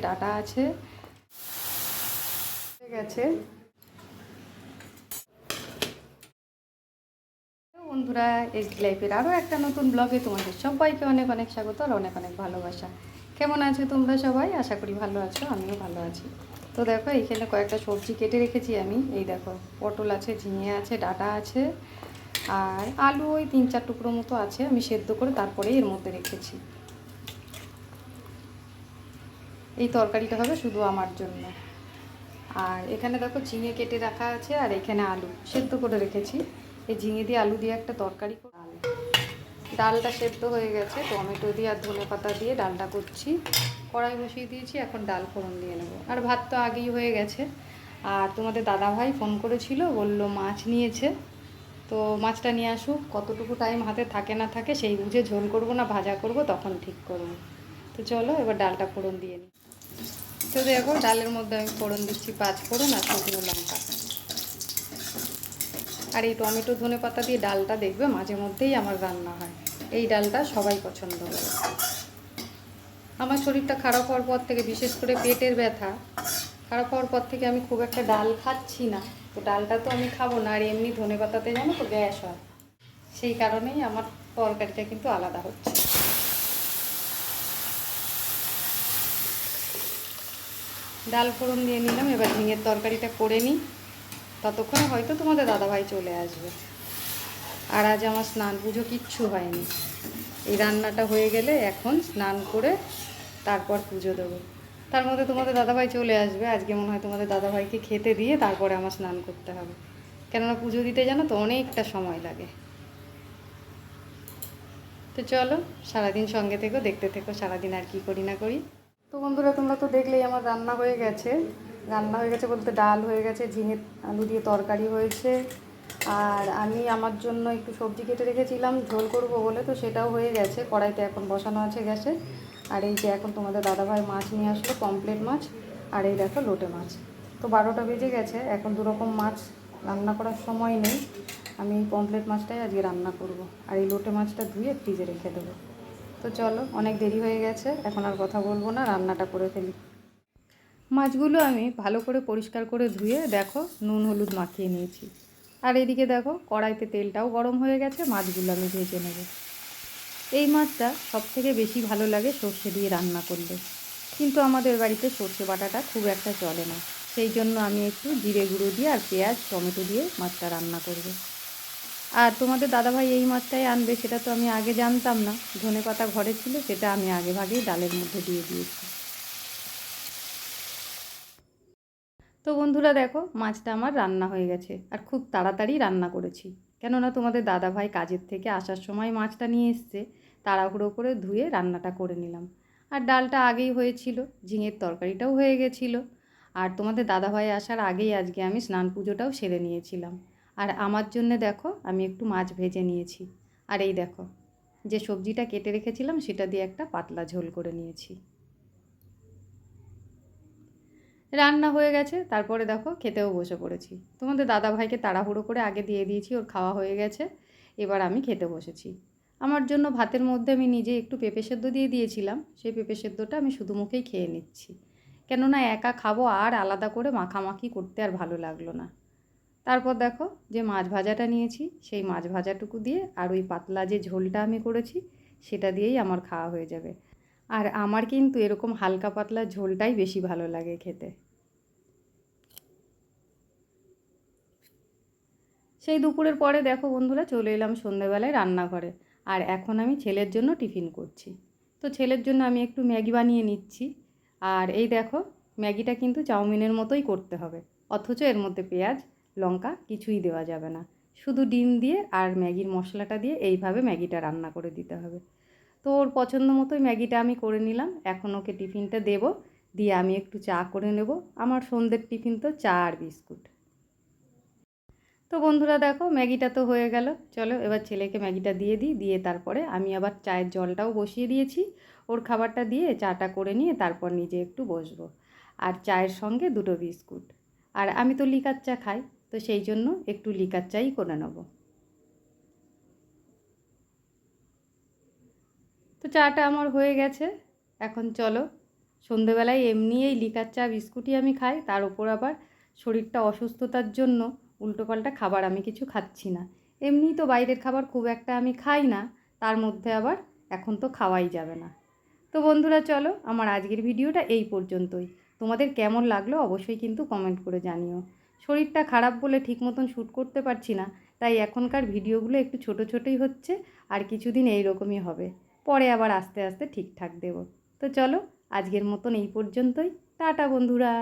Data আছে, হয়ে গেছে। বন্ধুরা, এইচডি লাইফের আরও একটা নতুন ব্লগে তোমাদের সবাইকে অনেক অনেক স্বাগত আর অনেক অনেক ভালোবাসা। কেমন আছো তোমরা সবাই? আশা করি ভালো আছো, আমিও ভালো আছি। তো দেখো, এখানে কয়েকটা সবজি কেটে রেখেছি আমি। এই দেখো, পটল আছে, ঝিঙে আছে, ডাটা আছে, আর আলু ওই 3-4 টুকরো মতো আছে। আমি সেদ্ধ করে তারপরে এর মধ্যে রেখেছি। এই তরকারিটা হবে শুধু আমার জন্য। আর এখানে দেখো ঝিঙে কেটে রাখা আছে, আর এখানে আলু সেদ্ধ করে রেখেছি। এই ঝিঙে দিয়ে আলু দিয়ে একটা তরকারি। ডালটা সেদ্ধ হয়ে গেছে, টমেটো দিয়ে আর ধনেপাতা দিয়ে ডালটা করছি। কড়াই বসিয়ে দিয়েছি, এখন ডাল ফোড়ন দিয়ে নেব। আর ভাত তো আগেই হয়ে গেছে। আর তোমাদের দাদাভাই ফোন করেছিল, বলল মাছ নিয়েছে, তো মাছটা নিয়ে আসুক। কতটুকু টাইম হাতে থাকে না থাকে সেই বুঝে ঝোল করব না ভাজা করব তখন ঠিক করব। তো চলো এবার ডালটা ফোড়ন দিয়ে নিই। তো দেখো, ডালের মধ্যে আমি ফোড়ন দিচ্ছি 5 ফোড়ন আর শুকনো লঙ্কা। আর এই টমেটো ধনেপাতা দিয়ে ডালটা দেখবে মাঝে মধ্যেই আমার রান্না হয়। এই ডালটা সবাই পছন্দ করে। আমার শরীরটা খারাপ হওয়ার পর থেকে, বিশেষ করে পেটের ব্যথা খারাপ হওয়ার পর থেকে আমি খুব একটা ডাল খাচ্ছি না। তো ডালটা তো আমি খাবো না, আর এমনি ধনেপাতাতে জানো তো গ্যাস হয়। সেই কারণেই আমার তরকারিটা কিন্তু আলাদা হচ্ছে। ডাল ফোড়ন দিয়ে নিলাম, এবার ঝিঙের তরকারিটা করে নিই। ততক্ষণে হয়তো তোমাদের দাদাভাই চলে আসবে। আর আজ আমার স্নান পুজো কিচ্ছু হয়নি। এই রান্নাটা হয়ে গেলে এখন স্নান করে তারপর পুজো দেবো। তার মধ্যে তোমাদের দাদাভাই চলে আসবে। আজকে মনে হয় তোমাদের দাদাভাইকে খেতে দিয়ে তারপরে আমার স্নান করতে হবে, কেননা পুজো দিতে জানো তো অনেকটা সময় লাগে। তো চলো, সারাদিন সঙ্গে থেকো, দেখতে থেকো সারাদিন আর কি করি না করি। তো বন্ধুরা, তোমরা তো দেখলেই আমার রান্না হয়ে গেছে। রান্না হয়ে গেছে বলতে ডাল হয়ে গেছে, ঝিঙে আলু দিয়ে তরকারি হয়েছে। আর আমি আমার জন্য একটু সবজি কেটে রেখেছিলাম ঝোল করব বলে, তো সেটাও হয়ে গেছে। কড়াইতে এখন বসানো আছে গ্যাসে। আর এই যে এখন তোমাদের দাদাভাই মাছ নিয়ে আসলো, পমফ্লেট মাছ। আর এই দেখো লোটে মাছ। তো 12টা বেজে গেছে, এখন দুরকম মাছ রান্না করার সময় নেই। আমি এই পমফ্লেট মাছটাই আজকে রান্না করব। আর এই লোটে মাছটা ধুয়ে ফ্রিজে রেখে দেবো। তো চলো, অনেক দেরি হয়ে গেছে, এখন আর কথা বলবো না, রান্নাটা করে ফেলি। মাছগুলো আমি ভালো করে পরিষ্কার করে ধুয়ে দেখো নুন হলুদ মাখিয়ে নিয়েছি। আর এদিকে দেখো কড়াইতে তেলটাও গরম হয়ে গেছে, মাছগুলো আমি ভেজে নেব। এই মাছটা সবথেকে বেশি ভালো লাগে সর্ষে দিয়ে রান্না করলে, কিন্তু আমাদের বাড়িতে সর্ষে বাটাটা খুব একটা চলে না। সেই জন্য আমি একটু জিরে গুঁড়ো দিয়ে আর পেঁয়াজ টমেটো দিয়ে মাছটা রান্না করব। আর তোমাদের দাদাভাই এই মাছটাই আনবে, সেটা তো আমি আগে জানতাম না। ধনেপাতা ঘরে ছিল, সেটা আমি আগে ভাগেই ডালের মধ্যে দিয়ে দিয়েছি। তো বন্ধুরা দেখো, মাছটা আমার রান্না হয়ে গেছে, আর খুব তাড়াতাড়ি রান্না করেছি। কেননা তোমাদের দাদাভাই কাজের থেকে আসার সময় মাছটা নিয়ে এসছে, তাড়াহুড়ো করে ধুয়ে রান্নাটা করে নিলাম। আর ডালটা আগেই হয়েছিল, ঝিঙের তরকারিটাও হয়ে গেছিলো। আর তোমাদের দাদাভাই আসার আগেই আজকে আমি স্নান পুজোটাও সেরে নিয়েছিলাম। আর আমার জন্যে দেখো আমি একটু মাছ ভেজে নিয়েছি। আর এই দেখো, যে সবজিটা কেটে রেখেছিলাম সেটা দিয়ে একটা পাতলা ঝোল করে নিয়েছি। রান্না হয়ে গেছে, তারপরে দেখো খেতেও বসে পড়েছি। তোমাদের দাদাভাইকে তাড়াহুড়ো করে আগে দিয়ে দিয়েছি, ওর খাওয়া হয়ে গেছে। এবার আমি খেতে বসেছি। আমার জন্য ভাতের মধ্যে আমি নিজে একটু পেঁপে সেদ্ধ দিয়ে দিয়েছিলাম, সেই পেঁপে সেদ্ধটা আমি শুধু মুখেই খেয়ে নিচ্ছি। কেননা একা খাবো, আর আলাদা করে মাখামাখি করতে আর ভালো লাগলো না। তারপর দেখো যে মাছ ভাজাটা নিয়েছি, সেই মাছ ভাজাটুকু দিয়ে আর ওই পাতলা যে ঝোলটা আমি করেছি সেটা দিয়েই আমার খাওয়া হয়ে যাবে। আর আমার কিন্তু এরকম হালকা পাতলা ঝোলটাই বেশি ভালো লাগে খেতে। সেই দুপুরের পরে দেখো বন্ধুরা, চলে এলাম সন্ধেবেলায় রান্নাঘরে। আর এখন আমি ছেলের জন্য টিফিন করছি। তো ছেলের জন্য আমি একটু ম্যাগি বানিয়ে নিচ্ছি। আর এই দেখো, ম্যাগিটা কিন্তু চাউমিনের মতোই করতে হবে, অথচ এর মধ্যে পেঁয়াজ লঙ্কা কিছুই দেওয়া যাবে না। শুধু ডিম দিয়ে আর ম্যাগির মশলাটা দিয়ে এইভাবে ম্যাগিটা রান্না করে দিতে হবে। তো ওর পছন্দ মতোই ম্যাগিটা আমি করে নিলাম। এখন ওকে টিফিনটা দেবো, দিয়ে আমি একটু চা করে নেব। আমার সন্ধ্যের টিফিন তো চা আর বিস্কুট। তো বন্ধুরা দেখো, ম্যাগিটা তো হয়ে গেল। চলো এবার ছেলেকে ম্যাগিটা দিয়ে দিই, দিয়ে তারপরে আমি আবার চায়ের জলটাও বসিয়ে দিয়েছি। ওর খাবারটা দিয়ে চাটা করে নিয়ে তারপর নিজে একটু বসবো। আর চায়ের সঙ্গে 2টো বিস্কুট। আর আমি তো লিকার চা খাই, তো সেই জন্য একটু লিকার চাই করে নেব। তো চাটা আমার হয়ে গেছে। এখন চলো সন্ধেবেলায় এমনি এই লিকার চা বিস্কুটই আমি খাই, তার উপর আবার শরীরটা অসুস্থতার জন্য উল্টোপাল্টা খাবার আমি কিছু খাচ্ছি না। এমনিই তো বাইরের খাবার খুব একটা আমি খাই না, তার মধ্যে আবার এখন তো খাওয়াই যাবে না। তো বন্ধুরা চলো, আমার আজকের ভিডিওটা এই পর্যন্তই। তোমাদের কেমন লাগলো অবশ্যই কিন্তু কমেন্ট করে জানিও। শরীরটা খারাপ বলে ঠিক মতন শ্যুট করতে পারছি না, তাই এখনকার ভিডিওগুলো একটু ছোট ছোটই হচ্ছে, আর কিছুদিন এই রকমই হবে, পরে আবার আস্তে আস্তে ঠিকঠাক দেব। তো চলো, আজকের মতন এই পর্যন্তই। টাটা বন্ধুরা।